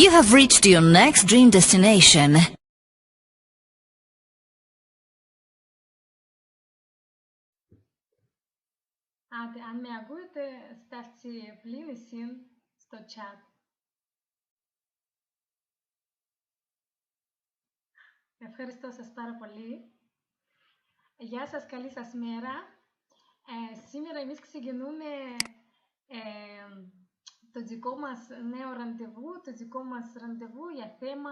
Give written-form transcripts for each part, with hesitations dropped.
You have reached your next dream destination. Αν με ακούτε, στάφτσι πλήν συν στο chat. Ευχαριστώ σας πάρα πολύ. Γεια σας, καλή σας μέρα. Σήμερα εμείς ξεκινούμε το δικό μας νέο ραντεβού, το δικό μας ραντεβού για θέμα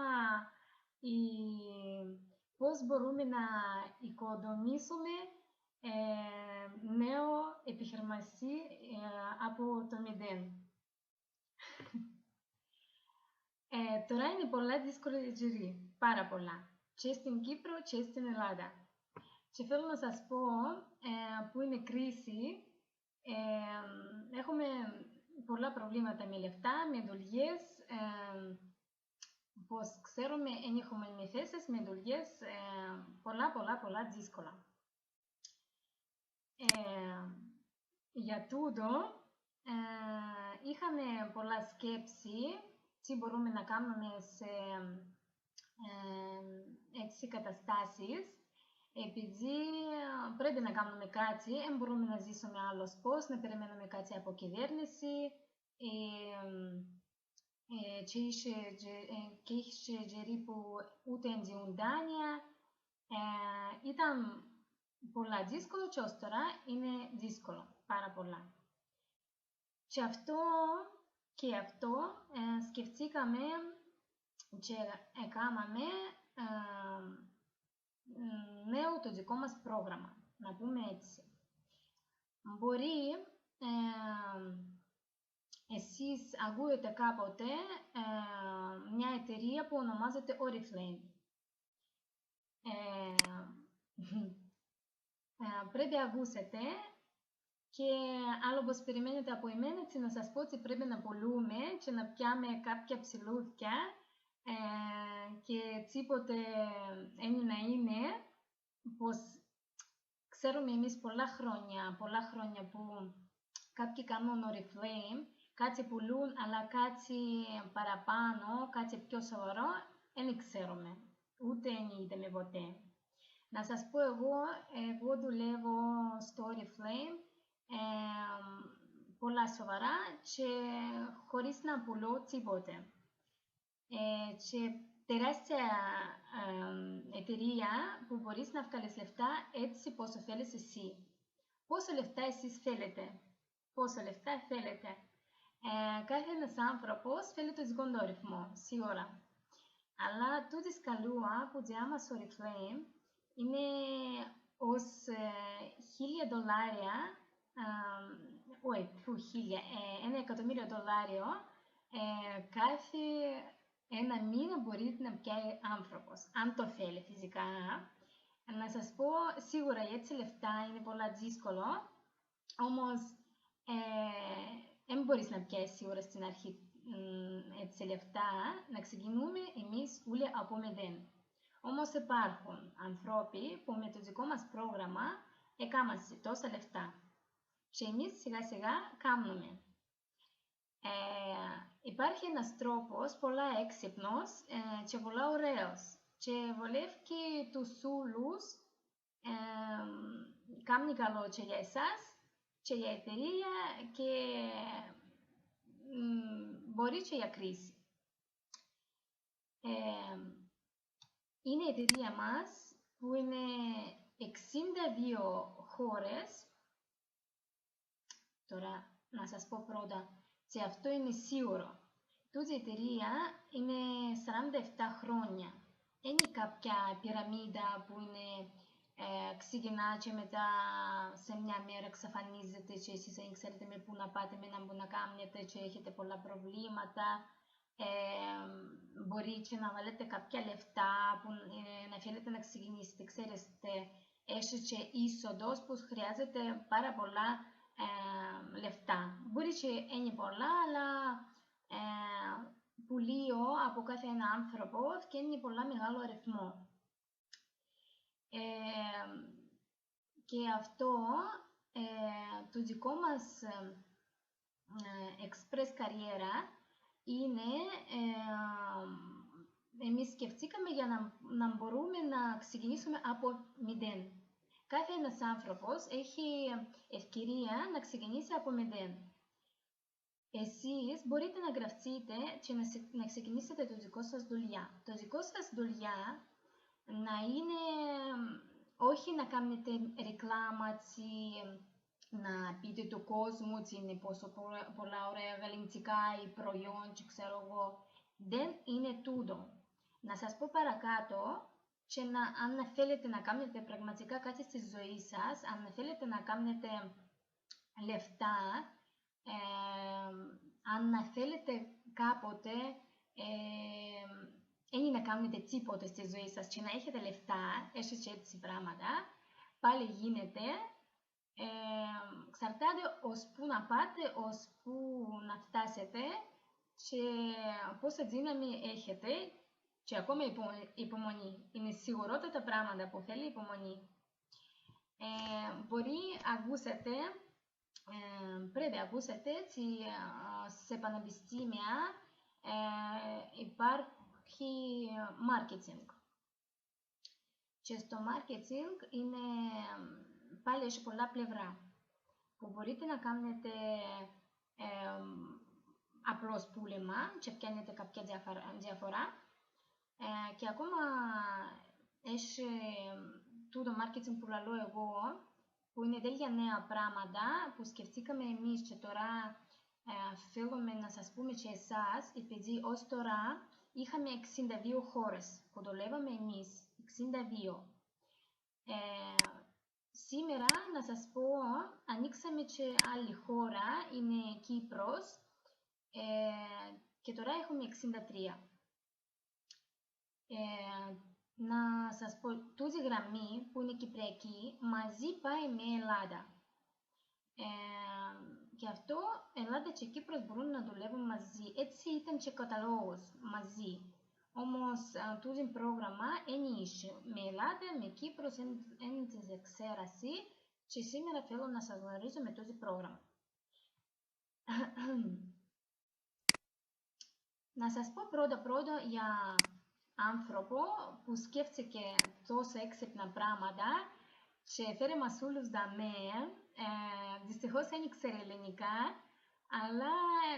πώς μπορούμε να οικοδομήσουμε νέο επιχειρηματή από το μηδέν. Τώρα είναι πολλά δύσκολα τζιρί, πάρα πολλά, και στην Κύπρο και στην Ελλάδα. Και θέλω να σας πω που είναι κρίση, έχουμε πολλά προβλήματα με λεφτά, με δουλειές, πως ξέρουμε, δεν έχουμε θέσεις με δουλειές, πολλά δύσκολα. Για τούτο, είχαμε πολλά σκέψη, τι μπορούμε να κάνουμε σε έτσι καταστάσεις, επειδή πρέπει να κάνουμε κάτι, δεν μπορούμε να ζήσουμε άλλος πώς, να περιμένουμε κάτι από κυβέρνηση, και είχε τζερί που ούτε εντζιούν δάνεια. Ήταν πολλά δύσκολο και ως τώρα είναι δύσκολο, πάρα πολλά. Και αυτό σκεφτήκαμε και έκαναμε νέο το δικό μας πρόγραμμα, να πούμε έτσι. Μπορεί εσείς ακούετε κάποτε μια εταιρεία που ονομάζεται Oriflame. Πρέπει να ακούσετε και άλλο πως περιμένετε από εμένα, έτσι να σας πω ότι πρέπει να πουλούμε και να πιάμε κάποια ψηλούθια και τίποτε είναι να είναι, πως ξέρουμε εμείς πολλά χρόνια που κάποιοι κάνουν Oriflame, κάτι πουλούν, αλλά κάτι παραπάνω, κάτι πιο σοβαρό, δεν ξέρουμε, ούτε είδαμε ποτέ. Να σας πω εγώ δουλεύω στο Oriflame πολλά σοβαρά και χωρίς να πουλώ τίποτε. Και τεράστια εταιρεία που μπορείς να βγάλεις λεφτά έτσι πόσο θέλεις εσύ. Πόσο λεφτά εσείς θέλετε. Κάθε ένας άνθρωπος θέλει το δικό του ρυθμό, σίγουρα. Αλλά τούτης καλούα που διάμα στο Oriflame είναι ως $1.000.000, κάθε ένα μήνα μπορεί να πιάει άνθρωπος, αν το θέλει φυσικά. Να σας πω, σίγουρα έτσι λεφτά είναι πολλά δύσκολο, όμως δεν μπορείς να πιάσεις σίγουρα στην αρχή έτσι λεφτά, να ξεκινούμε εμείς όλοι από μηδέν. Όμως υπάρχουν ανθρώποι που με το δικό μας πρόγραμμα έκαναν τόσα λεφτά. Και εμείς σιγά σιγά κάνουμε. Υπάρχει ένας τρόπος πολλά έξυπνος και πολλά ωραίος. Και βολεύει τους όλους, κάνει καλό και για εσάς και για εταιρεία και μπορεί και για κρίση. Είναι η εταιρεία μας που είναι 62 χώρες. Τώρα να σας πω πρώτα, και αυτό είναι σίγουρο. Τούτη η εταιρεία είναι 47 χρόνια. Είναι κάποια πυραμίδα που είναι ξεκινά και μετά σε μια μέρα εξαφανίζεται και εσείς δεν ξέρετε με πού να πάτε, με να πού να κάνετε και έχετε πολλά προβλήματα. Μπορεί και να βάλετε κάποια λεφτά που να θέλετε να ξεκινήσετε. Ξέρετε, έχει και είσοδος που χρειάζεται πάρα πολλά λεφτά. Μπορεί και είναι πολλά, αλλά που λίγο από κάθε ένα άνθρωπο και είναι πολλά μεγάλο αριθμό. Και αυτό το δικό μας Express Καριέρα είναι εμείς σκεφτήκαμε για να μπορούμε να ξεκινήσουμε από μηδέν. Κάθε ένας άνθρωπος έχει ευκαιρία να ξεκινήσει από μηδέν. Εσείς μπορείτε να γραφτείτε και να ξεκινήσετε το δικό σας δουλειά. Το δικό σας δουλειά να είναι όχι να κάνετε ρεκλάματι, να πείτε του κόσμου ότι είναι πόσο πολλά ωραία γαλλικά ή προϊόν και ξέρω εγώ. Δεν είναι τούτο. Να σας πω παρακάτω και αν θέλετε να κάνετε πραγματικά κάτι στη ζωή σας, αν θέλετε να κάνετε λεφτά, αν θέλετε κάποτε ή να κάνετε τίποτε στη ζωή σας και να έχετε λεφτά, και έτσι πράγματα, πάλι γίνεται. Εξαρτάται ώσπου να πάτε, ώσπου να φτάσετε και πόσα δύναμη έχετε και ακόμα υπομονή. Είναι σιγουρότατα πράγματα που θέλει υπομονή. Μπορεί ακούσετε, πρέπει να ακούσετε ότι σε πανεπιστήμια υπάρχει marketing. Και στο marketing είναι πάλι έχει πολλά πλευρά που μπορείτε να κάνετε απλώς πούλημα και πιάνετε κάποια διαφορά και ακόμα έχει τούτο marketing που λαλώ εγώ που είναι τέλεια νέα πράγματα που σκεφτήκαμε εμείς και τώρα θέλουμε να σας πούμε και εσάς επειδή ως τώρα είχαμε 62 χώρες που δουλεύαμε εμείς, 62. Σήμερα, να σας πω, ανοίξαμε και άλλη χώρα, είναι Κύπρος και τώρα έχουμε 63. Να σας πω, τούτη γραμμή που είναι κυπριακή, μαζί πάει με Ελλάδα. Γι' αυτό Ελλάδα και Κύπρος μπορούν να δουλεύουν μαζί. Έτσι ήταν και καταλόγος μαζί. Όμως, τούτο πρόγραμμα δεν είχε. Με Ελλάδα, με Κύπρος, δεν της εξαίρεση και σήμερα θέλω να σας γνωρίσω με τούτο πρόγραμμα. Να σας πω πρώτα για άνθρωπο που σκέφτηκε τόσα έξυπνα πράγματα και φέρε μας όλους δαμέ. Δυστυχώς δεν ήξερε ελληνικά, αλλά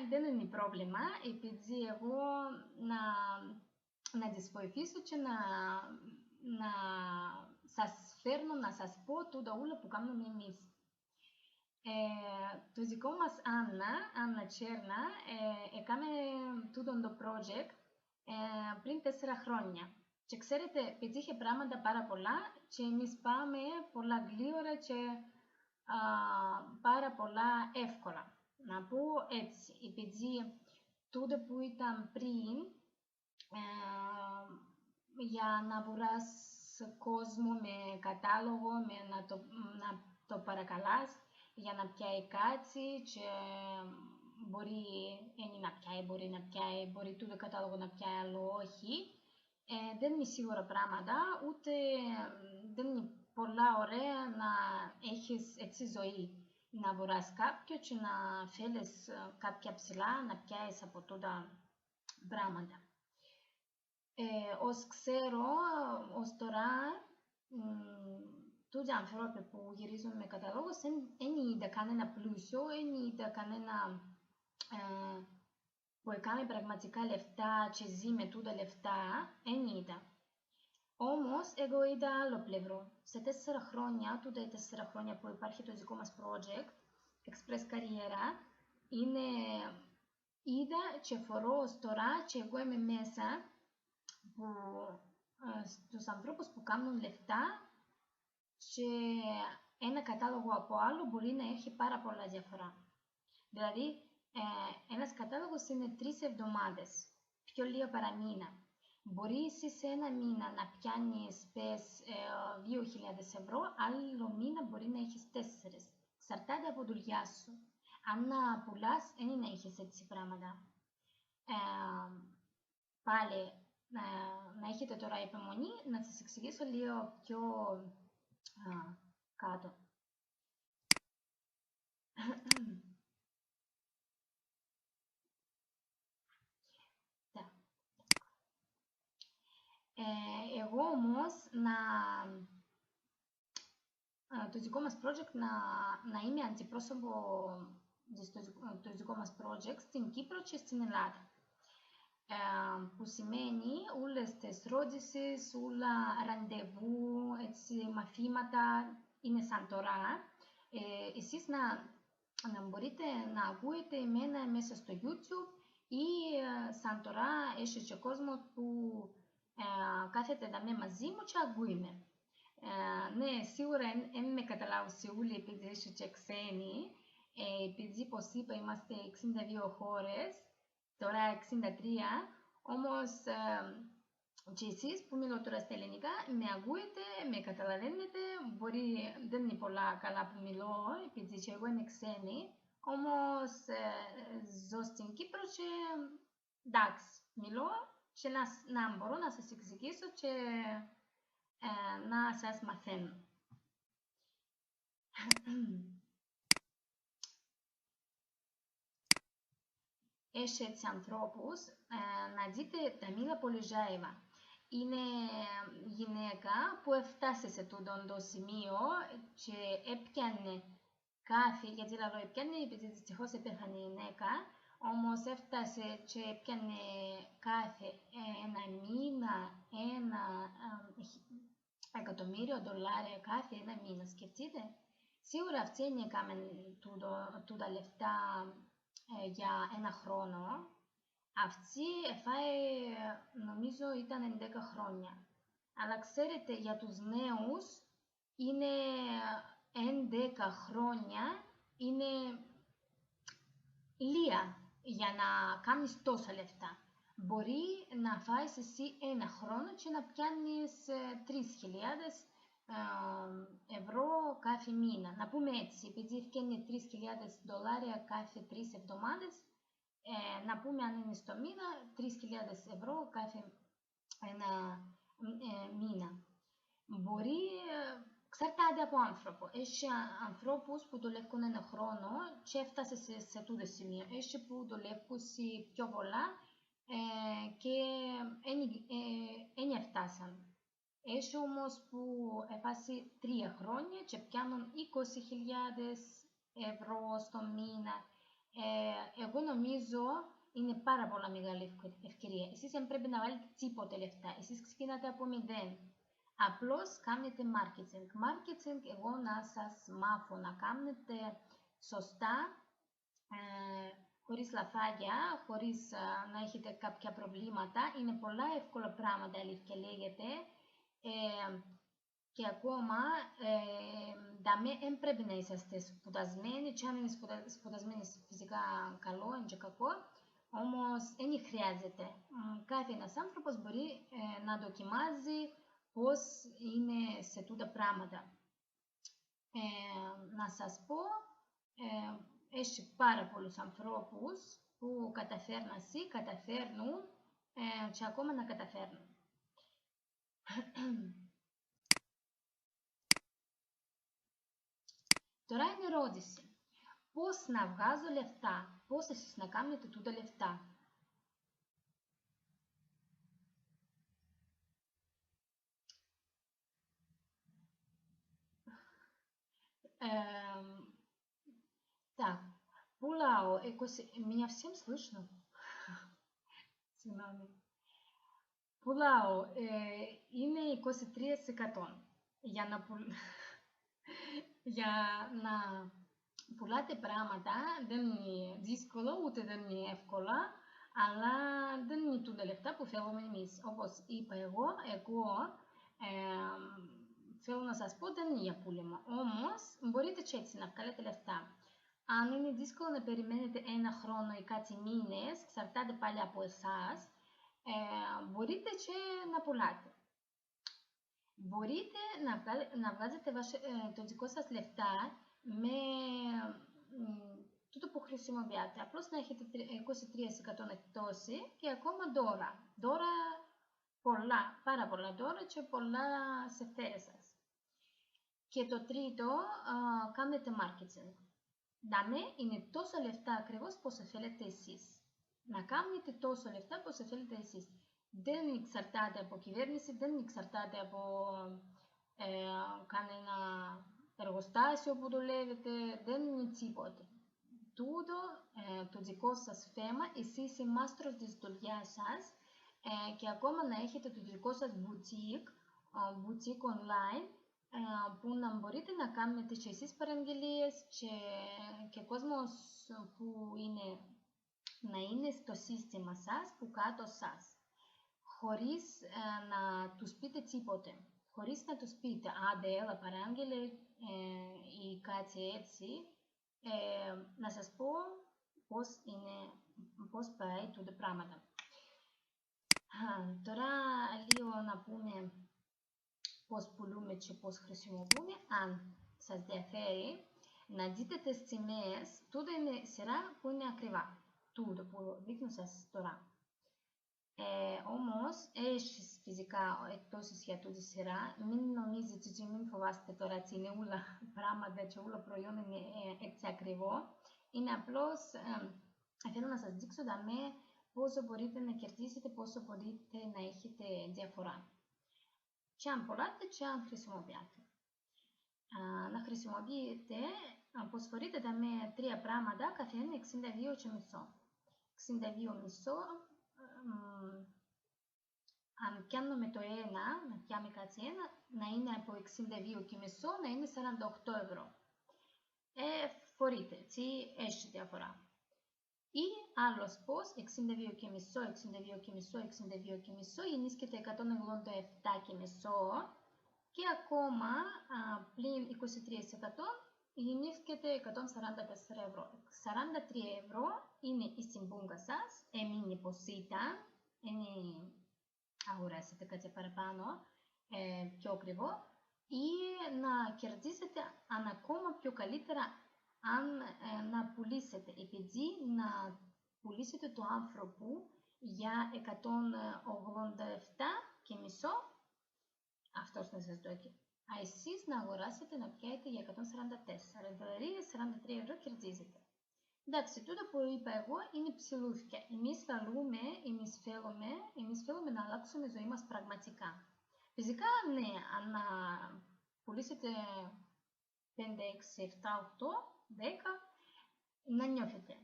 δεν είναι πρόβλημα, επειδή εγώ να τις βοηθήσω και να σας φέρνω να σας πω τούτα όλα που κάνουμε εμείς. Το δικό μας Άννα Τσέρνα, έκαμε τούτο το project πριν 4 χρόνια. Και ξέρετε, πετύχε πράγματα πάρα πολλά και εμείς πάμε πολλά γλύωρα και πάρα πολλά εύκολα. Να πω έτσι, επειδή τούτο που ήταν πριν, για να βρεις κόσμο με κατάλογο, να το παρακαλάς για να πιάει κάτι και μπορεί να πιάει, μπορεί τούτο κατάλογο να πιάει, άλλο όχι. Δεν είναι σίγουρα πράγματα, ούτε δεν είναι πολλά ωραία να έχεις έτσι ζωή. Να βρεις κάποιο και να θέλεις κάποια ψηλά να πιάσεις από τούτα πράγματα. Ως ξέρω, ως τώρα, τούτοι άνθρωποι που γυρίζουν με καταλόγους δεν είδα κανένα πλούσιο, δεν είδα κανένα που έκανε πραγματικά λεφτά και ζει με τούτα λεφτά, δεν είδα. Όμως, εγώ είδα άλλο πλευρό. Σε 4 χρόνια, τούτα οι 4 χρόνια που υπάρχει το δικό μας project, Express Καριέρα, είδα και φορώ ως τώρα και εγώ είμαι μέσα που στους ανθρώπους που κάνουν λεφτά και ένα κατάλογο από άλλο μπορεί να έχει πάρα πολλά διαφορά. Δηλαδή, ένας κατάλογος είναι 3 εβδομάδες, πιο λίγα παραμήνα. Μπορεί εσύ σε ένα μήνα να πιάνεις 2.000 ευρώ, άλλο μήνα μπορεί να έχεις 4. Εξαρτάται από δουλειά σου. Αν πουλάς, δεν είναι να έχεις έτσι πράγματα. Πάλι, να έχετε τώρα υπομονή, να σας εξηγήσω λίγο πιο κάτω. Εγώ όμως το δικό μας project να είμαι αντιπρόσωπο το δικό μας project στην Κύπρο και στην Ελλάδα. Που σημαίνει όλες τις ρώτησεις, όλα ραντεβού, μαθήματα είναι σαν τώρα. Εσείς να μπορείτε να ακούετε εμένα μέσα στο YouTube ή σαν τώρα έχει και κόσμο που κάθεται εδώ μαζί μου και ακούει με. Ναι, σίγουρα δεν με καταλάβουν όλοι επειδή έχει και ξένοι, επειδή όπως είπα είμαστε 62 χώρες, τώρα 63, όμως και εσείς που μιλώ τώρα στα ελληνικά με ακούετε, με καταλαβαίνετε, μπορεί δεν είναι πολλά καλά που μιλώ, επειδή και εγώ είμαι ξένη, όμως ζω στην Κύπρο και εντάξει, μιλώ και να μπορώ να σας εξηγήσω και να σας μαθαίνω. Έχει έτσι ανθρώπους, να δείτε Ταμίλα Πολυζάεβα. Είναι γυναίκα που έφτασε σε τούτο το σημείο και έπιανε κάφη, γιατί λέω έπιανε επειδή δυστυχώς έπαιχαν η γυναίκα, όμως έφτασε και έπιανε κάφη ένα μήνα, $1.000.000 κάθε ένα μήνα, σκεφτείτε. Σίγουρα αυτή δεν έκαμε τούτα λεφτά για ένα χρόνο. Αυτή έφαγε, νομίζω ήταν 10 χρόνια. Αλλά ξέρετε, για τους νέους είναι 11 χρόνια, είναι λίγα για να κάνεις τόσα λεφτά. Μπορεί να φάεις εσύ ένα χρόνο και να πιάνεις 3.000 ευρώ κάθε μήνα. Να πούμε έτσι, επειδή ευκαινεί $3.000 κάθε 3 εβδομάδες, να πούμε αν είναι στο μήνα, 3.000 ευρώ κάθε ένα μήνα. Μπορεί, εξαρτάται από άνθρωπο. Έχει ανθρώπους που δουλεύουν ένα χρόνο και έφτασε σε τούτο σημείο. Έχει που δουλεύουν πιο πολλά και δεν έφτασαν. Έχει όμως που έφτασε 3 χρόνια και πιάνουν 20.000 ευρώ στο μήνα. Εγώ νομίζω είναι πάρα πολλά μεγάλη ευκαιρία. Εσείς δεν πρέπει να βάλετε τίποτε λεφτά. Εσείς ξεκινάτε από 0. Απλώς κάνετε marketing. Marketing, εγώ να σας μάθω να κάνετε σωστά, χωρίς λαθάκια, χωρίς να έχετε κάποια προβλήματα. Είναι πολλά εύκολα πράγματα, αλήθεια λέγεται. Και ακόμα, δεν πρέπει να είσαστε σπουδασμένοι, και αν είναι σπουδασμένοι φυσικά καλό, είναι και κακό, όμως δεν χρειάζεται. Κάθε ένας άνθρωπος μπορεί να δοκιμάζει πώς είναι σε τούτα πράγματα. Να σας πω, έχει πάρα πολλούς ανθρώπους που καταφέρνουν και ακόμα να καταφέρνουν. Τώρα είναι ερώτηση. Πώς να βγάζω λεφτά, πώς εσείς να κάνετε τούτα λεφτά. Так, пулао, меня всем слышно? Πουλάω είναι 23%. Για να πουλάτε πράγματα δεν είναι δύσκολο, ούτε δεν είναι εύκολα, αλλά δεν είναι τούτα λεφτά που θέλουμε εμείς. Όπως είπα εγώ θέλω να σας πω δεν είναι για πούλημα. Όμως μπορείτε και έτσι να βγάλετε λεφτά. Αν είναι δύσκολο να περιμένετε ένα χρόνο ή κάτι μήνες, εξαρτάται πάλι από εσάς, μπορείτε και να πουλάτε. Μπορείτε να βγάζετε το δικό σας λεφτά με τούτο που χρησιμοποιάτε. Απλώς να έχετε 23% εκτόση και ακόμα δώρα. Δώρα πολλά, πάρα πολλά δώρα και πολλά σε θέσεις σας. Και το τρίτο, κάνετε marketing. Δάμε είναι τόσα λεφτά ακριβώς πώς θέλετε εσείς. Να κάνετε τόσο λεφτά πώς θέλετε εσείς. δεν εξαρτάται από κυβέρνηση, δεν εξαρτάται από κανένα εργοστάσιο που δουλεύετε, δεν είναι τίποτε. Τούτο το δικό σας θέμα, εσείς είστε μάστρος της δουλειάς σας και ακόμα να έχετε το δικό σας boutique online, που να μπορείτε να κάνετε και εσείς παραγγελίες και κόσμος που να είναι στο σύστημα σας, που κάτω σας, χωρίς να τους πείτε τίποτε. Χωρίς να τους πείτε, άντε έλα παράγγελε ή κάτι έτσι, να σας πω πώς πάει τούτα πράγματα. Τώρα λίγο να πούμε πώς πουλούμε και πώς χρησιμοποιούμε. Αν σας ενδιαφέρει να δείτε τις τιμές, τούτο είναι σειρά που είναι ακριβά. Τούτο που δείχνω σας τώρα. Όμως, έχεις φυσικά εκτός για τούτη σειρά, μην νομίζετε και μην φοβάστε τώρα ότι είναι όλα πράγματα και όλα προϊόν είναι έτσι ακριβό. Είναι απλώς, θέλω να σας δείξω πόσο μπορείτε να κερδίσετε, πόσο μπορείτε να έχετε διαφορά. Και αν πουλάτε και αν χρησιμοποιάτε. Να χρησιμοποιείτε, προσφορείτε με 3 πράγματα, καθένα 62,5. 62,5. Αν πιάνουμε το ένα, να πιάμε κάτι ένα, να είναι από 62,5 να είναι 48 ευρώ. Φορείτε, έτσι, έχει διαφορά. Ή άλλος πώς, 62,5, 62,5, 62,5, γεννήσκεται 187,5 και ακόμα πλην 23% γεννήσκεται 144 ευρώ. 43 ευρώ είναι η συμπούγκα σας, έμεινε πως ήταν, αγοράσετε κάτι παραπάνω, πιο ακριβό, ή να κερδίσετε ακόμα πιο καλύτερα αν να πουλήσετε, επειδή να πουλήσετε το άνθρωπο για 187,5, αυτός να σας δώσει. Εσείς να αγοράσετε να πιάσετε για 144, δηλαδή 43 ευρώ κερδίζετε. Εντάξει, τούτο που είπα εγώ είναι ψηλούθηκια. Εμείς θέλουμε να αλλάξουμε ζωή μας πραγματικά. Φυσικά, ναι, αν πουλήσετε 5, 6, 7, 8, 10, να νιώθετε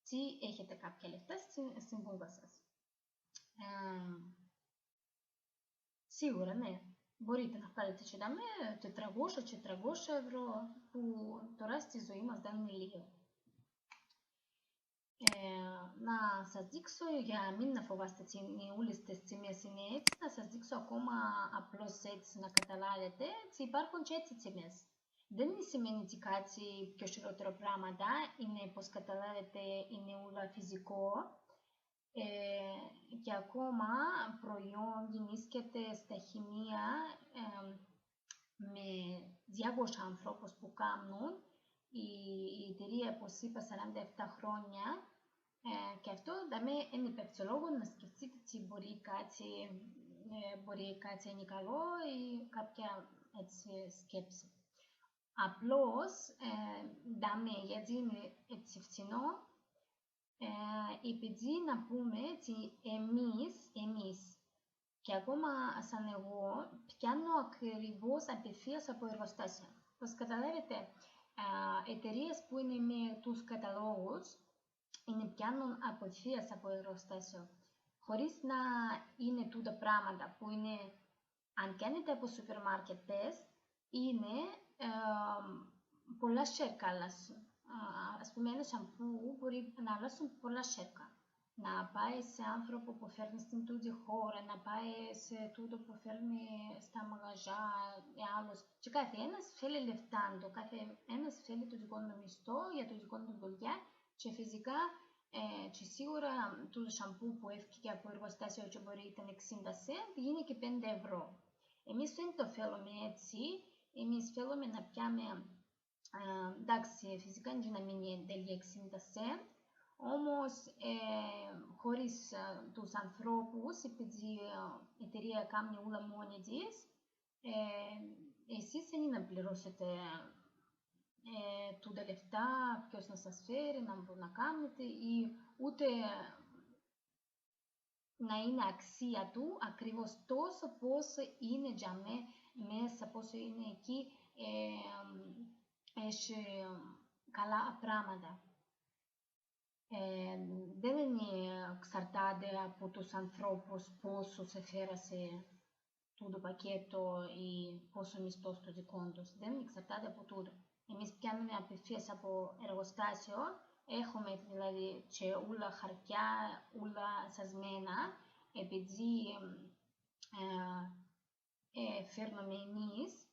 τι έχετε κάποια λεφτά στην πούγκα σας. Σίγουρα, ναι. Μπορείτε να πάρετε και δάμε 400 ευρώ, που τώρα στη ζωή μας δεν είναι λίγο. Να σας δείξω, για μην να φοβάστε όλες τις τιμές είναι έτσι, να σας δείξω ακόμα απλώς έτσι να καταλάβετε ότι υπάρχουν και έτσι τιμές. Δεν σημαίνει ότι κάτι πιο χειρότερο πράγματα, είναι πως καταλάβετε είναι όλα φυσικό και ακόμα προϊόν γεννήσκεται στα χημεία με 200 ανθρώπους που κάνουν. Η εταιρεία, όπως είπα, 47 χρόνια και αυτό είναι υπερψολόγο να σκεφτείτε ότι μπορεί κάτι είναι καλό ή κάποια έτσι σκέψη. Απλώς, γιατί είναι έτσι φθηνό, επειδή να πούμε ότι εμείς και ακόμα σαν εγώ πιάνω ακριβώς απευθείας από εργοστάσια. Πώς καταλάβετε, εταιρείες που είναι με τους καταλόγους πιάνουν απευθείας από εργοστάσιο. Χωρίς να είναι τούτα πράγματα που είναι, αν κάνετε από σούπερ μάρκετες, είναι πολλά σέρκα αλλάσουν. Ας πούμε, ένα σαμπού μπορεί να αλλάσουν πολλά σέρκα. Να πάει σε άνθρωπο που φέρνει στην τούτη χώρα, να πάει σε τούτο που φέρνει στα μαγαζιά ή άλλος. Και κάθε ένας θέλει λεφτά, κάθε ένας θέλει το δικό του μισθό για το δικό του δουλειά και φυσικά και σίγουρα το σαμπού που έφυγε από εργοστάσιο και μπορεί ήταν 60 cent γίνει και 5 ευρώ. Εμείς δεν το θέλουμε έτσι, εμείς θέλουμε να πιάμε, εντάξει φυσικά είναι να μην είναι τέλεια 60 cent, όμως χωρίς τους ανθρώπους, επειδή η εταιρεία κάνει όλα μόνη της, εσείς δεν είναι να πληρώσετε τούτα λεφτά, ποιος να σας φέρει, να κάνετε ή ούτε να είναι αξία του ακριβώς τόσο πόσο είναι για μέσα, πόσο είναι εκεί, έχει καλά πράγματα. Δεν εξαρτάται από τους ανθρώπους πόσο σε φέρασε το πακέτο ή πόσο μισθός το δικό τους. Δεν εξαρτάται από τούτο. Εμείς πιάνουμε απευθείας από εργοστάσιο, έχουμε δηλαδή και όλα χαρτιά, όλα σασμένα, επειδή φέρνουμε εμείς.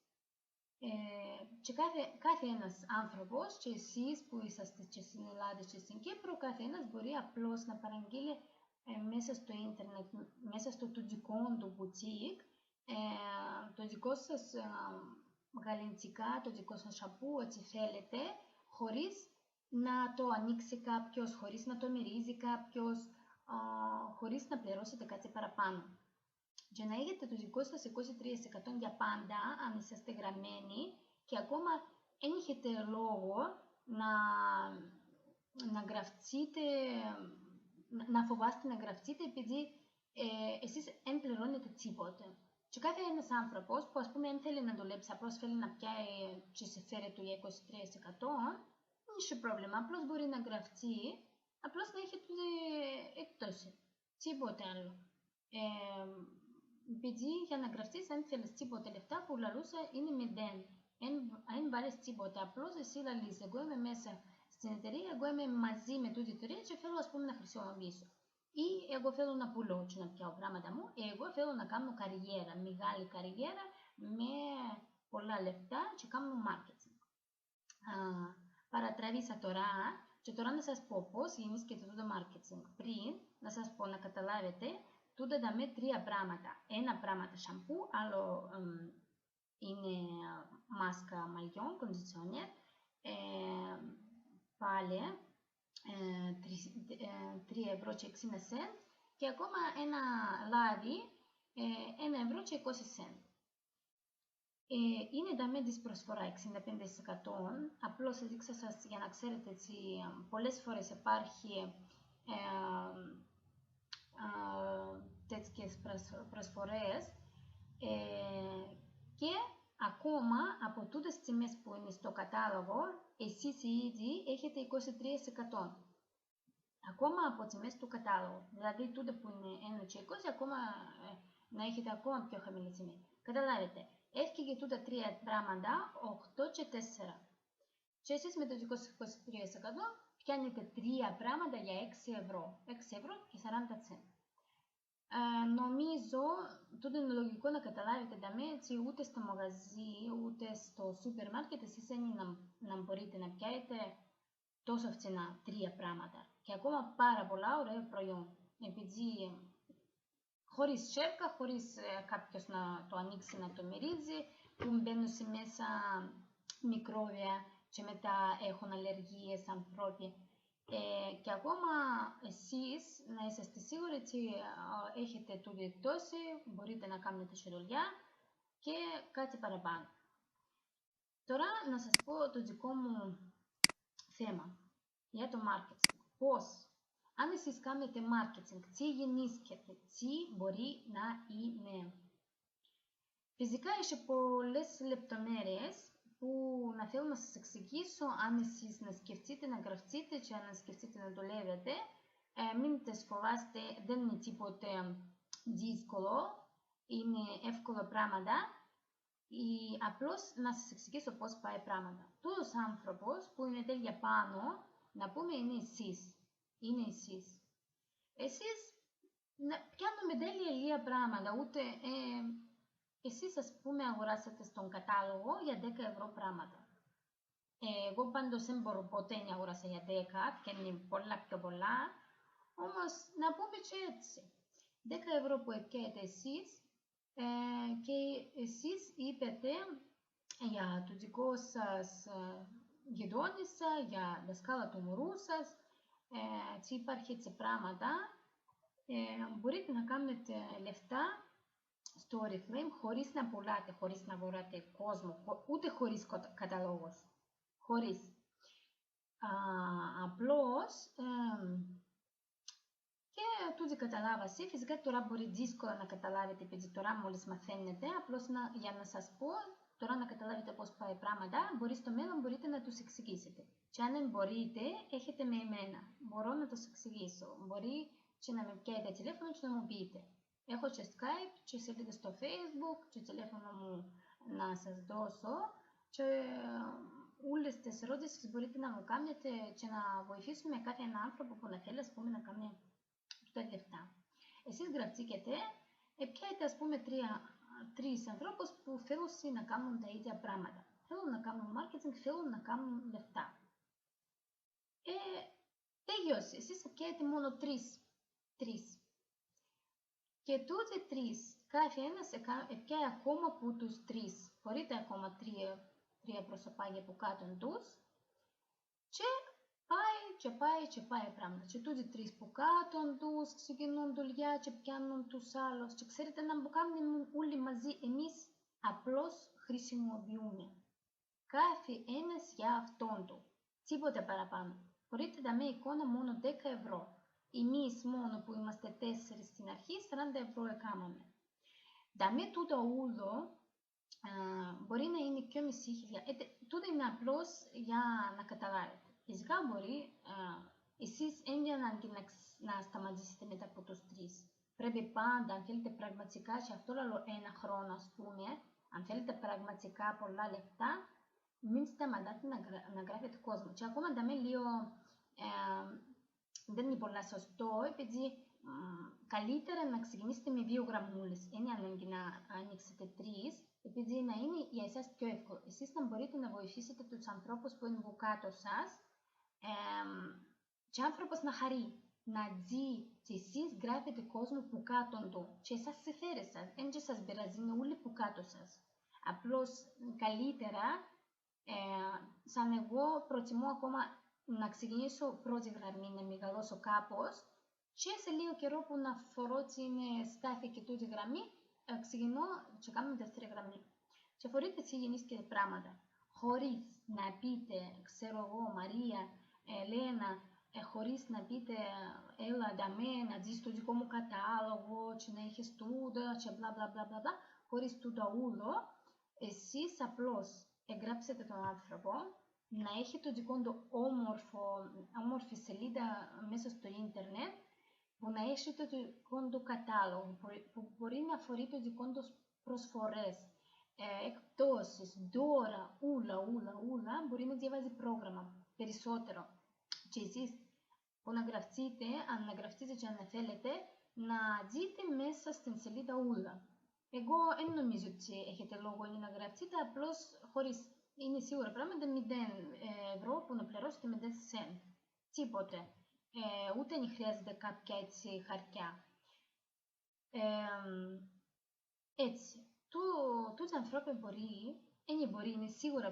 Και κάθε ένας άνθρωπος, και εσείς που είσαστε και στην Ελλάδα και στην Κύπρο, κάθε ένας μπορεί απλώς να παραγγείλει μέσα στο ίντερνετ, μέσα στο δικό του boutique, το δικό σας γαλιντσικά, το δικό σας σαμπού, ό,τι θέλετε, χωρίς να το ανοίξει κάποιος, χωρίς να το μυρίζει κάποιος, χωρίς να πληρώσετε κάτι παραπάνω. Για να έχετε το δικό σας 23% για πάντα, αν είσαστε γραμμένοι, και ακόμα δεν έχετε λόγο να γραφτείτε, να φοβάστε να γραφτείτε, επειδή εσείς δεν πληρώνετε τίποτε. Και κάθε ένας άνθρωπος που, ας πούμε, δεν θέλει να δουλέψει, απλώς θέλει να πιάει και σε φέρει του για 23%, δεν έχει πρόβλημα, απλώς μπορεί να γραφτεί, απλώς να έχετε εκτόση, τίποτε άλλο. Επειδή για να γραφτείς, αν θέλεις τίποτε λεφτά, που λαλούσα είναι μηδέν. Αν βάλεις τίποτα, απλώς εσύ λαλείς, εγώ είμαι μέσα στην εταιρεία, εγώ είμαι μαζί με τούτη εταιρεία και θέλω, ας πούμε, να χρησιμοποιήσω. Ή εγώ θέλω να πουλώ και να πιάω πράγματα μου, εγώ θέλω να κάνω καριέρα, μεγάλη καριέρα, με πολλά λεφτά και κάνω marketing. Παρατραβήσα τώρα, και τώρα να σας πω πώς γεννήσκεται το marketing. Πριν, να σας πω να καταλάβετε, τούτα τα με τρία πράγματα. Ένα πράγμα τα σαμπού, άλλο είναι μάσκα μαλλιών, κοντιτσιόνερ, πάλι 3,60 € και ακόμα ένα λάδι 1,20 €. Είναι τα με της προσφορά 65%, απλώς έδειξα σας για να ξέρετε έτσι, πολλές φορές υπάρχει τέτοιες προσφορές και ακόμα από τούτες τιμές που είναι στο κατάλογο, εσείς ήδη έχετε 23%. Ακόμα από τιμές του κατάλογου, δηλαδή τούτε που είναι 1,20, ακόμα να έχετε ακόμα πιο χαμηλή τιμή. Καταλάβετε, έφυγε τούτα τρία πράγματα, 8 και 4. Και εσείς με το 23% πιάνετε τρία πράγματα για 6 €, 6 € και 40 cents. Νομίζω, τούτο είναι λογικό να καταλάβετε τα έτσι, ούτε στο μαγαζί, ούτε στο σούπερ μάρκετ, εσείς να μπορείτε να πιάσετε τόσο φθηνά τρία πράγματα. Και ακόμα πάρα πολλά ωραία προϊόν. Επειδή χωρίς σέρκα, χωρίς κάποιος να το ανοίξει, να το μυρίζει, που μπαίνουν σε μέσα μικρόβια και μετά έχουν αλλεργίες ανθρώποι. Και ακόμα εσείς να είσαστε σίγουροι ότι έχετε τούτη εκτόση, μπορείτε να κάνετε σε δουλειά και κάτι παραπάνω. Τώρα να σας πω το δικό μου θέμα για το marketing. Πώς, αν εσείς κάνετε marketing, τι γεννήσκεται, τι μπορεί να είναι. Φυσικά έχει πολλές λεπτομέρειες που να θέλω να σας εξηγήσω, αν εσείς να σκεφτείτε να γραφτείτε και να σκεφτείτε να δουλεύετε. Μην τις φοβάστε, δεν είναι τίποτε δύσκολο, είναι εύκολα πράγματα. Απλώς να σας εξηγήσω πώς πάει πράγματα. Τούτος άνθρωπος που είναι τέλεια πάνω, να πούμε είναι εσείς. Είναι εσείς. Εσείς πιάνουμε τέλεια λίγα πράγματα, ούτε... Εσείς, ας πούμε, αγοράσατε στον κατάλογο για 10 € πράγματα. Εγώ πάντως δεν μπορώ ποτέ να αγοράσα για 10, και είναι πολλά πιο πολλά, όμως να πούμε και έτσι. 10 € που ευκαιρείτε εσείς και εσείς είπετε για το δικό σας γειτόνισσα, για δασκάλα του μωρού σας, τι υπάρχει έτσι πράγματα, μπορείτε να κάνετε λεφτά στο Oriflame χωρίς να πουλάτε, χωρίς να βοράτε κόσμο, ούτε χωρίς καταλόγους. Χωρίς. Απλώς Και τούτοι καταλάβασε. Φυσικά τώρα μπορεί δύσκολα να καταλάβετε, επειδή τώρα μόλις μαθαίνετε, απλώς για να σας πω, τώρα να καταλάβετε πώς πάει πράγματα, μπορεί στο μέλλον μπορείτε να τους εξηγήσετε. Και αν δεν μπορείτε, έχετε με εμένα. Μπορώ να τους εξηγήσω. Μπορεί και να με πιάσετε τηλέφωνο και να μου πείτε. Έχω και Skype και σελίδα στο Facebook και τηλέφωνο μου να σας δώσω. Και όλες τις ερωτήσεις μπορείτε να μου κάνετε και να βοηθήσουμε κάθε έναν άνθρωπο που να θέλει, ας πούμε, να κάνει τα λεφτά. Εσείς γραφτήκετε, πιάετε, ας πούμε, τρεις ανθρώπους που θέλουν να κάνουν τα ίδια πράγματα. Θέλουν να κάνουν marketing, θέλουν να κάνουν λεφτά. Τελειώσει. Εσείς πιάετε μόνο τρεις. Και τούτοι τρεις, κάθε ένας πιάει ακόμα από τους τρεις. Μπορείτε ακόμα τρία προσωπάκια που κάτω τους. Και πάει πράγματα. Και τούτοι τρεις που κάτω τους ξεκινούν δουλειά και πιάνουν τους άλλους. Και ξέρετε να μου κάνουν όλοι μαζί, εμείς απλώς χρησιμοποιούμε. Κάθε ένας για αυτόν του. Τίποτε παραπάνω. Μπορείτε να με εικόνα μόνο 10 ευρώ. Εμείς μόνο που είμαστε 4 στην αρχή, 40 ευρώ έκαναμε. Δαμε τούτο ούλο μπορεί να είναι 2.500. Τούτο είναι απλώς για να καταλάβετε. Φυσικά μπορεί εσείς είναι ανάγκη να σταματήσετε μετά από τους τρεις. Πρέπει πάντα, αν θέλετε πραγματικά, και αυτό λέω ένα χρόνο, ας πούμε, αν θέλετε πραγματικά πολλά λεφτά, μην σταματάτε να γράφετε κόσμο. Και ακόμα λίγο δεν είναι πολλά σωστό, επειδή καλύτερα να ξεκινήσετε με 2 γραμμούλες. Είναι ανάγκη να ανοίξετε 3, επειδή να είναι για εσάς πιο εύκολο. Εσείς να μπορείτε να βοηθήσετε τους ανθρώπους που είναι από κάτω σας, και άνθρωπος να χαρεί, να δει και εσείς γράφετε κόσμο που κάτω του και εσάς συμφέρει σας, δεν και σας πειράζει, είναι όλοι που κάτω σας. Απλώς καλύτερα, σαν εγώ προτιμώ ακόμα να ξεκινήσω πρώτη γραμμή, να μεγαλώσω κάπως και σε λίγο καιρό που να φορώ την στάθη και τούτη γραμμή, ξεκινώ και κάνω δεύτερη γραμμή. Και φορείτε έτσι γεννήσκετε πράγματα, χωρίς να πείτε, ξέρω εγώ, Μαρία, Ελένα, χωρίς να πείτε έλα δαμέ, να δεις το δικό μου κατάλογο και να έχεις τούτο και μπλα μπλα μπλα μπλα, χωρίς τούτο ούλο, εσείς απλώς εγγράψετε τον άνθρωπο, να έχει το δικό του όμορφη σελίδα μέσα στο ίντερνετ, που να έχει το δικό του κατάλογο, που μπορεί να αφορεί το δικό του προσφορές, εκπτώσεις, δώρα, ούλα, μπορεί να διαβάζει πρόγραμμα περισσότερο. Και εσείς που να γραφτείτε, αν να γραφτείτε και αν θέλετε, να δείτε μέσα στην σελίδα ούλα. Εγώ δεν νομίζω ότι έχετε λόγο να γραφτείτε, απλώς χωρίς, είναι σίγουρα πράγματα 0 ευρώ που να πληρώσετε με 10 cent. Τίποτε. Ούτε δεν χρειάζεται κάποια έτσι χαρτιά. Έτσι. Τούτοι ανθρώποι μπορεί, είναι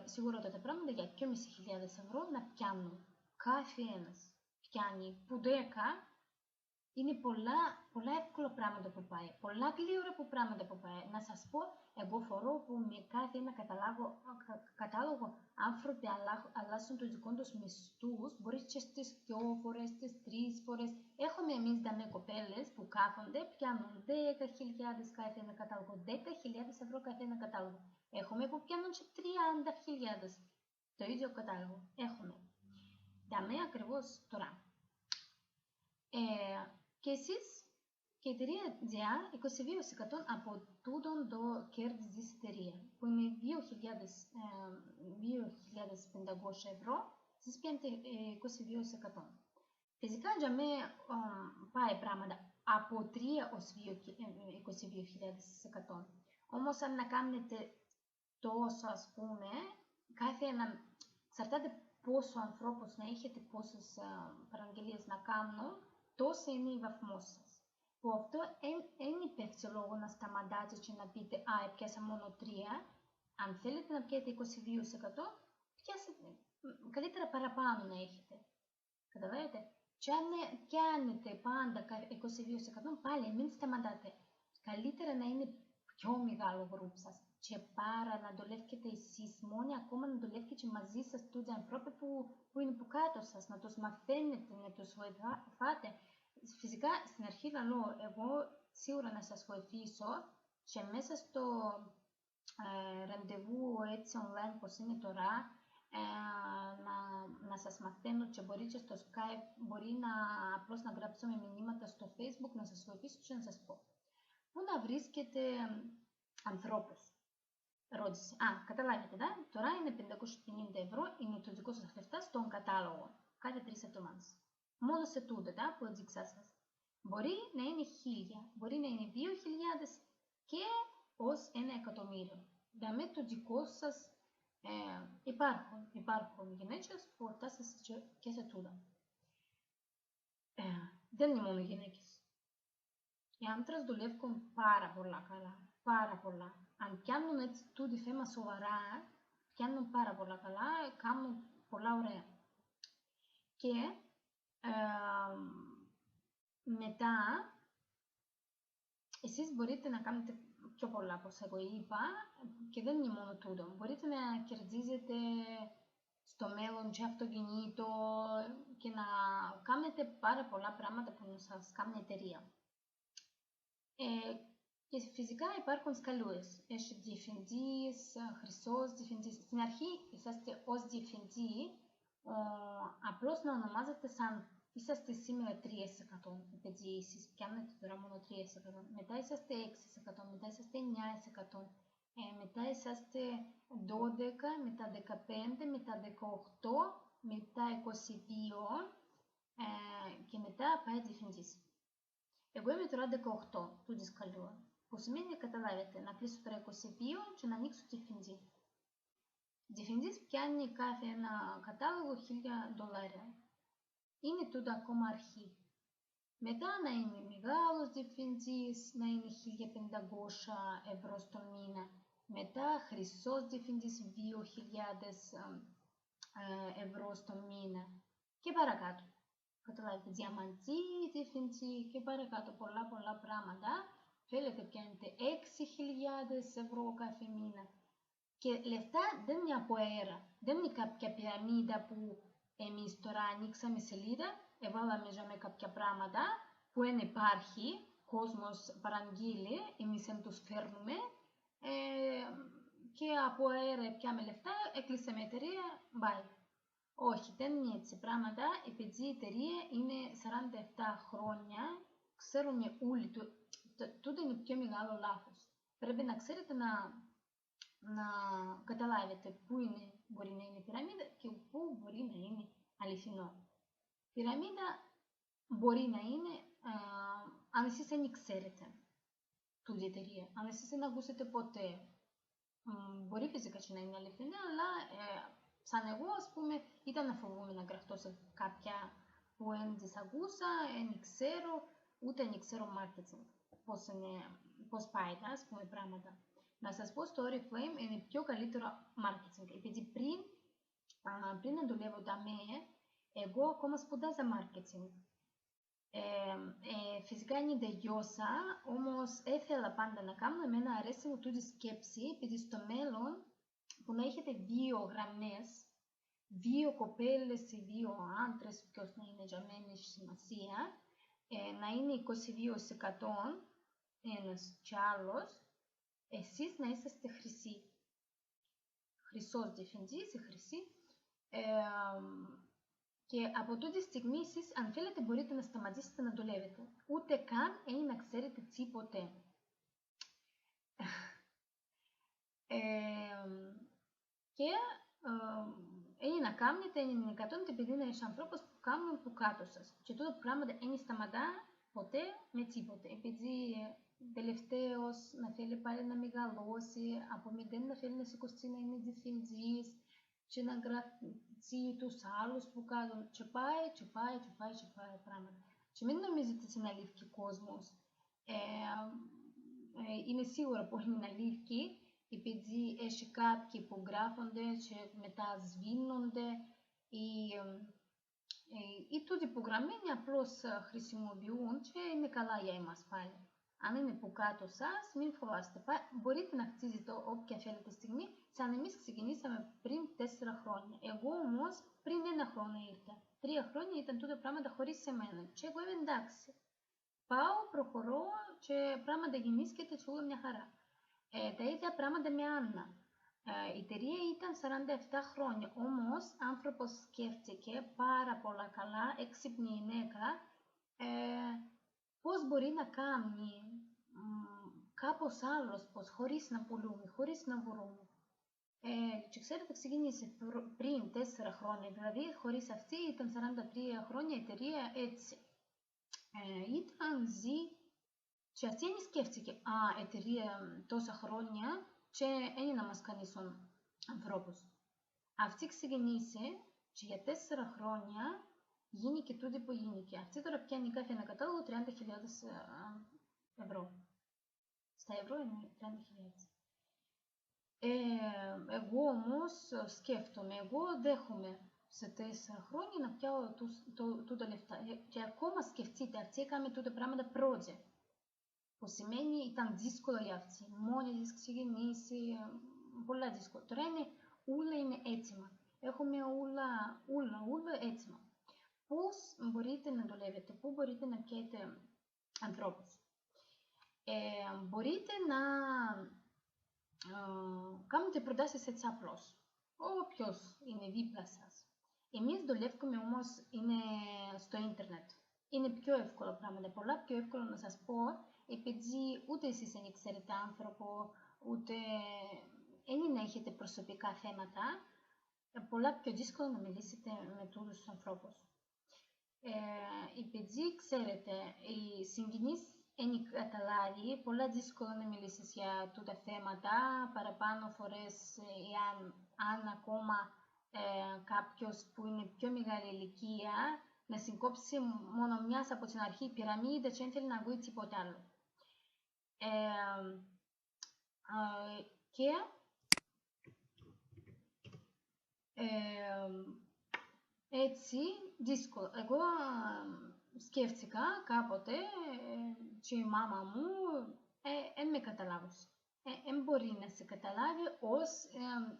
σίγουρα τα πράγματα για 2.500 ευρώ να πιάνουν. Κάθε ένας πιάνει που 10, είναι πολλά εύκολα πράγματα που πάει, πολλά γλύωρα που πράγματα που πάει. Να σας πω, εγώ φορώ που με κάθε ένα κατάλογο άνθρωποι αλλάσουν τους δικούς τους μισθούς, μπορεί και στις 2 φορές, στις 3 φορές. Έχουμε εμείς με κοπέλες που κάθονται, πιάνουν 10.000 κάθε ένα κατάλογο, 10.000 ευρώ κάθε ένα κατάλογο. Έχουμε που πιάνουν και 30.000 το ίδιο κατάλογο. Έχουμε. Δαμε ακριβώς τώρα. Και εσείς και η εταιρεία GEA 22% από τούτον το κέρδη της εταιρεία, που είναι 2.500 ευρώ, εσείς πιάνετε 22%. Φυσικά για μένα πάει πράγματα από 3 ως 22.000%. Όμως αν να κάνετε τόσο, ας πούμε, κάθε ένα, εξαρτάται πόσο ανθρώπους να έχετε, πόσες παραγγελίες να κάνουν, τόσο είναι η βαθμό σας. Που αυτό δεν υπέφτει λόγο να σταματάτε και να πείτε πιάσα μόνο 3. Αν θέλετε να πιάσετε 22%, καλύτερα παραπάνω να έχετε. Καταλαβαίνετε. Και αν πιάνετε πάντα 22%, πάλι μην σταματάτε. Καλύτερα να είναι πιο μεγάλο γκρουπ σας. Και πάρα να δουλεύετε εσείς μόνοι, ακόμα να δουλεύετε μαζί σας τους ανθρώπους που είναι που κάτω σας, να τους μαθαίνετε, να τους βοηθάτε. φυσικά στην αρχή λέω εγώ σίγουρα να σας βοηθήσω και μέσα στο ραντεβού έτσι online πως είναι τώρα να σας μαθαίνω και μπορεί και στο Skype, μπορεί να απλώς να γράψουμε μηνύματα στο Facebook, να σας βοηθήσω και να σας πω. Πού να βρίσκετε ανθρώπους. Ρώτησε. Καταλάβετε, τώρα είναι 550 ευρώ, είναι το δικό σας λεφτά στον κατάλογο, κάθε 3 εβδομάδες. Μόνο σε τούτο, που έδειξα σας. Μπορεί να είναι 1000, μπορεί να είναι 2000 και ως 1.000.000. Δηλαδή το δικό σας υπάρχουν γυναίκες που φτάσαν και σε τούτο. Δεν είναι μόνο γυναίκες. Οι άντρες δουλεύουν πάρα πολλά καλά, πάρα πολλά. Αν πιάνουν έτσι τούτη θέμα σοβαρά, πιάνουν πάρα πολλά καλά, κάνουν πολλά ωραία. Και μετά, εσείς μπορείτε να κάνετε πιο πολλά, όπως εγώ είπα, και δεν είναι μόνο τούτο. Μπορείτε να κερδίζετε στο μέλλον και αυτοκινήτο και να κάνετε πάρα πολλά πράγματα που σας κάνει η εταιρεία. Και φυσικά υπάρχουν σκαλούες. Έχει διευθυντής, χρυσός διευθυντής. Στην αρχή είσαστε ως διευθυντή, απλώς να ονομάζετε σαν είσαστε σήμερα 3%, επειδή εσείς πιάνετε τώρα μόνο 3%. Μετά είσαστε 6%, μετά είσαστε 9%, μετά είσαστε 12%, μετά 15%, μετά 18%, μετά 22% και μετά πάει διευθυντής. Εγώ είμαι τώρα 18 του δισκαλού, που σημαίνει, καταλάβετε, να κλείσω τώρα 22 και να ανοίξω διευθυντή. Διευθυντής πιάνει κάθε ένα κατάλογο $1.000. Είναι τούτο ακόμα αρχή. Μετά να είναι μεγάλος διευθυντής, να είναι 1.500 ευρώ στο μήνα. Μετά χρυσός διευθυντής 2.000 ευρώ στο μήνα. Και παρακάτω. Καταλάβετε, διαμαντή, διευθυντή και παρακάτω πολλά πράγματα. Θέλετε πιάνετε 6.000 ευρώ κάθε μήνα. Και λεφτά δεν είναι από αέρα. Δεν είναι κάποια πυραμίδα που εμείς τώρα ανοίξαμε σελίδα, έβαλαμε με κάποια πράγματα που δεν υπάρχει, κόσμος παραγγείλει, εμείς δεν τους φέρνουμε και από αέρα πιάμε λεφτά, έκλεισαμε εταιρεία, bye. Όχι, δεν είναι έτσι πράγματα, επειδή η εταιρεία είναι 47 χρόνια, ξέρουμε όλοι, τούτο είναι πιο μεγάλο λάθος. Πρέπει να ξέρετε να καταλάβετε πού μπορεί να είναι πυραμίδα και πού μπορεί να είναι αληθινό. Πυραμίδα μπορεί να είναι αν εσείς δεν ξέρετε τούτη εταιρεία, αν εσείς δεν ακούσετε ποτέ. Μπορεί φυσικά και να είναι αληθινά, αλλά σαν εγώ, ας πούμε, ήταν να φοβούμαι να γραφτώ σε κάποια που δεν τις ακούσα, δεν ξέρω, ούτε δεν ξέρω marketing, πώς πάει, ας πούμε, πράγματα. Να σας πω στο Oriflame είναι πιο καλύτερο marketing, επειδή πριν να δουλεύω εγώ ακόμα σπουδάζα marketing. Φυσικά είναι τελειώσα, όμως ήθελα πάντα να κάνω, εμένα αρέσει μου τούτη σκέψη, επειδή στο μέλλον που να έχετε 2 γραμμές, 2 κοπέλες ή 2 άντρες, ποιος να είναι για μένα έχει σημασία, να είναι 22% ένας κι άλλος, εσείς να είσαστε χρυσοί. Χρυσός διευθυντής ή χρυσή. Και από τούτη στιγμή εσείς, αν θέλετε, μπορείτε να σταματήσετε να δουλεύετε. Ούτε καν ή να ξέρετε τίποτε. Και ή να κάνετε, ή να κατώνετε, επειδή είναι ένας ανθρώπους που κάνουν που κάτω σας. Και τούτο πράγματα δεν σταματά ποτέ με τίποτε. Επειδή τελευταίος να θέλει πάλι να μεγαλώσει, από 0 να θέλει να σηκωστεί να είναι διευθυντής και να γράψει τους άλλους που κάνουν και πάει πράγματα. Και μην νομίζετε ότι είναι αλήθεια κόσμος. Είναι σίγουρα που είναι αλήθεια, επειδή έχει κάποιοι που γράφονται και μετά σβήνονται ή τούτοι που γραμμένοι απλώς χρησιμοποιούν και είναι καλά για εμάς πάλι. Αν είναι που κάτω σας, μην φοβάστε. Μπορείτε να χτίζετε όποια θέλετε στιγμή, σαν εμείς ξεκινήσαμε πριν 4 χρόνια. Εγώ όμως πριν 1 χρόνο ήρθα. 3 χρόνια ήταν τούτα πράγματα χωρίς εμένα. Και εγώ είμαι εντάξει. Πάω, προχωρώ και πράγματα γεννήσκεται και όλα μια χαρά. Τα ίδια πράγματα με Άννα. Η εταιρεία ήταν 47 χρόνια, όμως άνθρωπος σκέφτηκε πάρα πολλά καλά, έξυπνη γυναίκα, πώς μπορεί να κάνει κάπως άλλος, πώς, χωρίς να πουλούμε, χωρίς να βρούμε. Και ξέρετε, ξεκίνησε πριν 4 χρόνια, δηλαδή χωρίς αυτή ήταν 43 χρόνια η εταιρεία έτσι. Ήταν ζει και αυτή είναι σκέφτηκε, εταιρεία τόσα χρόνια και είναι να μας κάνει σαν ανθρώπους. Αυτή ξεκίνησε και για 4 χρόνια γίνηκε τούτο που γίνηκε. Αυτή τώρα πιάνει κάθε ένα κατάλογο 30.000 ευρώ. Στα ευρώ είναι 30.000. Εγώ όμως σκέφτομαι, εγώ δέχομαι σε 4 χρόνια να πιάω τούτα λεφτά. Και ακόμα σκεφτείτε, αυτή έκαμε τούτα πράγματα project. Που σημαίνει ήταν δύσκολο για αυτή. Μόνη της ξεκινήσει, πολλά δύσκολο. Τώρα είναι όλα είναι έτοιμα. Έχουμε όλα έτοιμα. Πώς μπορείτε να δουλεύετε, πού μπορείτε να πιέτε ανθρώπους. Μπορείτε να κάνετε προτάσεις έτσι απλώς. Όποιος είναι δίπλα σας. Εμείς δουλεύουμε όμως είναι στο ίντερνετ. Είναι πιο εύκολα πράγματα, πολλά πιο εύκολο να σας πω, επειδή ούτε εσείς δεν ξέρετε άνθρωπο, ούτε δεν έχετε προσωπικά θέματα, πολλά πιο δύσκολο να μιλήσετε με τους ανθρώπους. Επειδή ξέρετε, οι συγγενείς δεν καταλάβει, πολλά δύσκολο να μιλήσεις για τούτα θέματα, παραπάνω φορές, αν ακόμα κάποιος που είναι πιο μεγάλη ηλικία, να συγκόψει μόνο μιας από την αρχή πυραμίδα και δεν θέλει να ακούει τίποτα άλλο. Και έτσι δύσκολο. Εγώ σκέφτηκα κάποτε και η μάμα μου δεν με καταλάβωσε. Δεν μπορεί να σε καταλάβει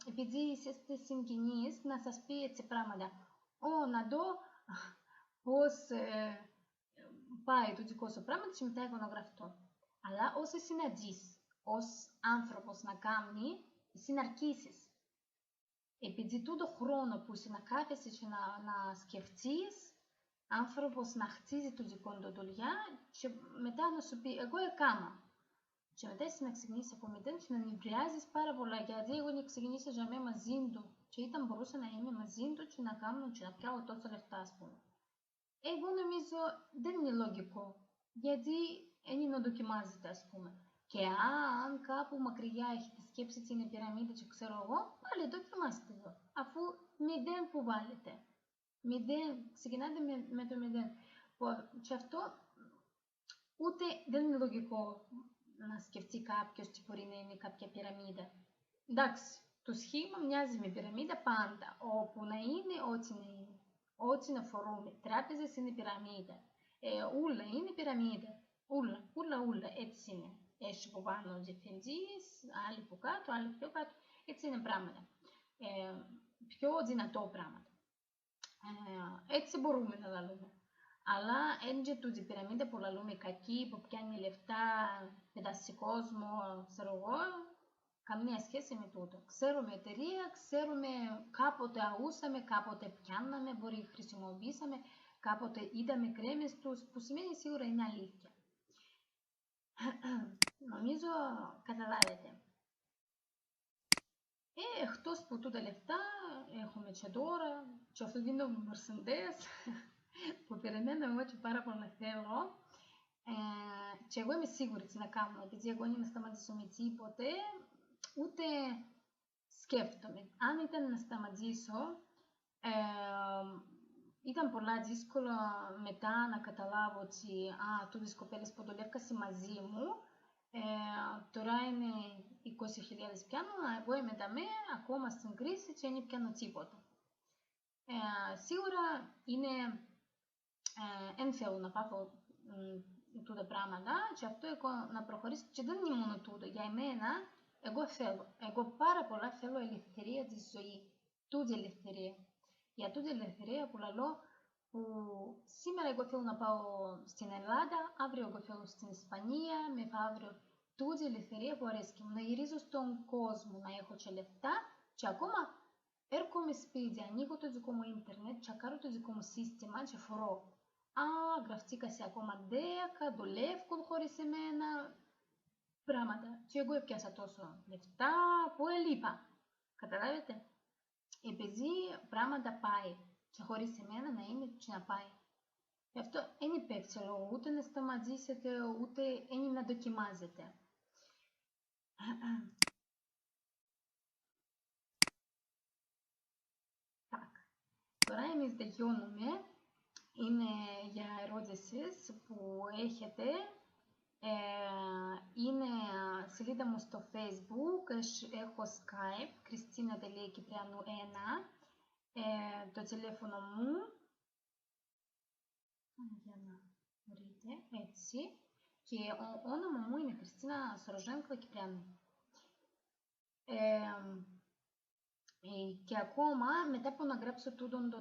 επειδή είστε συγγενείς να σας πει έτσι πράγματα. Να δω πώς πάει το δικό σου πράγμα και μετά εγώ να γραφτώ. Αλλά όσοι συναντήσεις ως άνθρωπος να κάνει, συναρκήσεις. Επειδή τούτο χρόνο που είσαι να κάθεσαι και να σκεφτείς, άνθρωπος να χτίζει το δικό του δουλειά και μετά να σου πει εγώ έκανα. Και μετά εσύ να ξεκινήσεις από μηδέν και να νευριάζεις πάρα πολλά, γιατί εγώ ξεκινήσα για μένα μαζί του και ήταν μπορούσα να είμαι μαζί του και να κάνω και να πιάω τόσα λεφτά, ας πούμε. Εγώ νομίζω δεν είναι λογικό, γιατί δεν είναι να δοκιμάζεται, ας πούμε. Και αν κάπου μακριά έχετε σκέψει την πυραμίδα και ξέρω εγώ, πάλι δοκιμάστε εδώ, αφού μηδέν που βάλετε. Ξεκινάτε με το μηδέν. Και αυτό ούτε δεν είναι λογικό να σκεφτεί κάποιος τι μπορεί να είναι κάποια πυραμίδα. Εντάξει, το σχήμα μοιάζει με πυραμίδα πάντα, όπου να είναι, ό,τι να είναι. Ό,τι να φορούμε. Τράπεζες είναι πυραμίδα. Ούλα είναι πυραμίδα. Ούλα, έτσι είναι. Έχει από πάνω διευθυντής, άλλοι από κάτω, άλλοι πιο κάτω. Έτσι είναι πράγματα. Πιο δυνατό πράγματα. Έτσι μπορούμε να λαλούμε. Αλλά έτσι τούτη πυραμίδα που λαλούμε κακή, που πιάνει λεφτά, πετάσει κόσμο, ξέρω εγώ, καμία σχέση με τούτο. Ξέρουμε εταιρεία, ξέρουμε κάποτε αούσαμε, κάποτε πιάναμε, μπορεί χρησιμοποιήσαμε, κάποτε είδαμε κρέμες τους, που σημαίνει σίγουρα είναι αλήθεια. Νομίζω καταλάβετε. Εκτός από τούτα λεφτά έχουμε και τώρα και αυτοκίνητο Mercedes που περιμένω εγώ και πάρα πολλά θέλω. Και εγώ είμαι σίγουρη τι να κάνω, επειδή εγώ δεν σταματήσω με τίποτε, ούτε σκέφτομαι. Αν ήταν να σταματήσω, ήταν πολλά δύσκολο μετά να καταλάβω ότι τούτες κοπέλες που δουλεύκασαν μαζί μου, τώρα είναι 20.000 πιάνω, εγώ είμαι ακόμα στην κρίση και δεν πιάνω τίποτα. Σίγουρα είναι, δεν θέλω να πάω τούτα πράγματα και αυτό εγώ να προχωρήσω και δεν είναι μόνο τούτο. Για εμένα, εγώ πάρα πολλά θέλω ελευθερία της ζωής, τούτη ελευθερία. Για τούτη ελευθερία που λαλώ, που σήμερα εγώ θέλω να πάω στην Ελλάδα, αύριο εγώ θέλω στην Ισπανία, μεθαύριο τούτη η ελευθερία που αρέσει μου, να γυρίζω στον κόσμο, να έχω και λεφτά και ακόμα έρχομαι σπίτι, ανοίγω το δικό μου ίντερνετ, τσακάρω το δικό μου σύστημα και φορώ. Α, γραφτήκα σε ακόμα 10, δουλεύουν χωρίς εμένα, πράγματα. Και εγώ έπιασα τόσο λεφτά που έλειπα. Καταλάβετε. Επειδή πράγματα πάει και χωρίς εμένα να είναι και να πάει. Γι' αυτό δεν υπάρχει λόγο ούτε να σταματήσετε, ούτε είναι να δοκιμάζετε. Τώρα εμείς τελειώνουμε. Είναι για ερώτησεις που έχετε. Είναι σελίδα μου στο Facebook, έχω Skype, Christina.Kyprianou1, το τηλέφωνο μου, για να βρείτε, έτσι, και όνομα μου είναι Χριστίνα Σορζένκο Kyprianou. Και ακόμα, μετά από να γράψω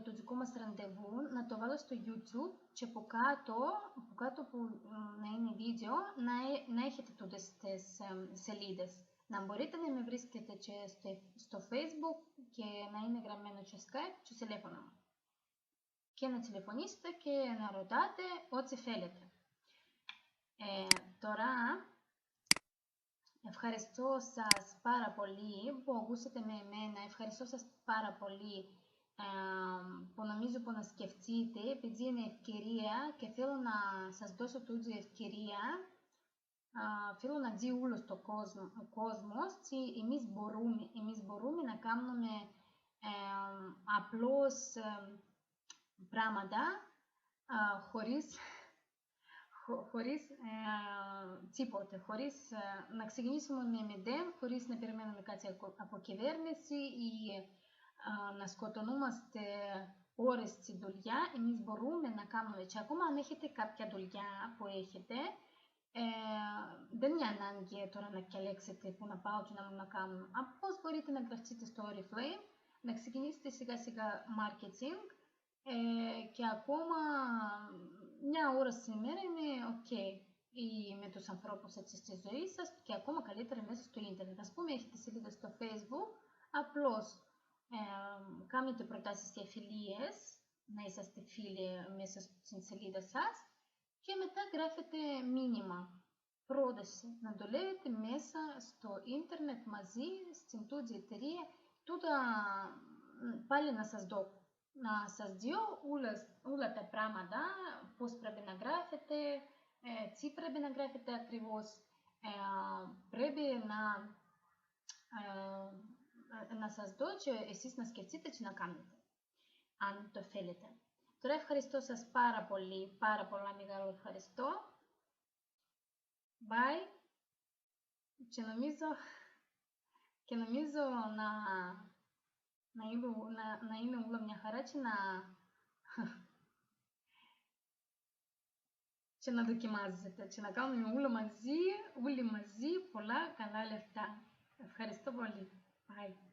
το δικό μας ραντεβού, να το βάλω στο YouTube και από κάτω που να είναι βίντεο, να έχετε τούτες τις σελίδες. Να μπορείτε να με βρίσκετε και στο Facebook και να είναι γραμμένο και Skype και στο τηλέφωνο μου. Και να τηλεφωνήσετε και να ρωτάτε ό,τι θέλετε. Τώρα, ευχαριστώ σας πάρα πολύ που ακούσατε με εμένα. Ευχαριστώ σας πάρα πολύ που νομίζω που να σκεφτείτε, επειδή είναι ευκαιρία και θέλω να σας δώσω τούτη ευκαιρία. Θέλω να δει όλος ο κόσμος και εμείς μπορούμε να κάνουμε απλώς πράγματα χωρίς τίποτε, χωρίς να ξεκινήσουμε με μηδέν, χωρίς να περιμένουμε κάτι από κυβέρνηση ή να σκοτωνόμαστε ώρες στη δουλειά. Εμείς μπορούμε να κάνουμε και ακόμα αν έχετε κάποια δουλειά που έχετε, δεν είναι ανάγκη τώρα να διαλέξετε που να πάω και να κάνω. Απλώς μπορείτε να γραφτείτε στο Oriflame, να ξεκινήσετε σιγά σιγά marketing και ακόμα μια ώρα σήμερα είναι ok ή με τους ανθρώπους έτσι στη ζωή σας και ακόμα καλύτερα μέσα στο ίντερνετ. Ας πούμε έχετε σελίδα στο Facebook, απλώς κάνετε προτάσεις και φιλίες, να είσαστε φίλοι μέσα στην σελίδα σας και μετά γράφετε μήνυμα, πρόταση, να δουλεύετε μέσα στο ίντερνετ μαζί στην τούτη εταιρεία, τούτα πάλι να σας δω. Να σας δω όλα τα πράγματα, πώς πρέπει να γράφετε, τι πρέπει να γράφετε ακριβώς, πρέπει να σας δω και εσείς να σκεφτείτε και να κάνετε, αν το θέλετε. Τώρα ευχαριστώ σας πάρα πολύ, πάρα πολλά μεγάλο ευχαριστώ. Bye. Και νομίζω να είναι όλα μια χαρά και να δοκιμάζετε και να κάνουμε όλοι μαζί πολλά καλά λεφτά. Ευχαριστώ πολύ. Bye.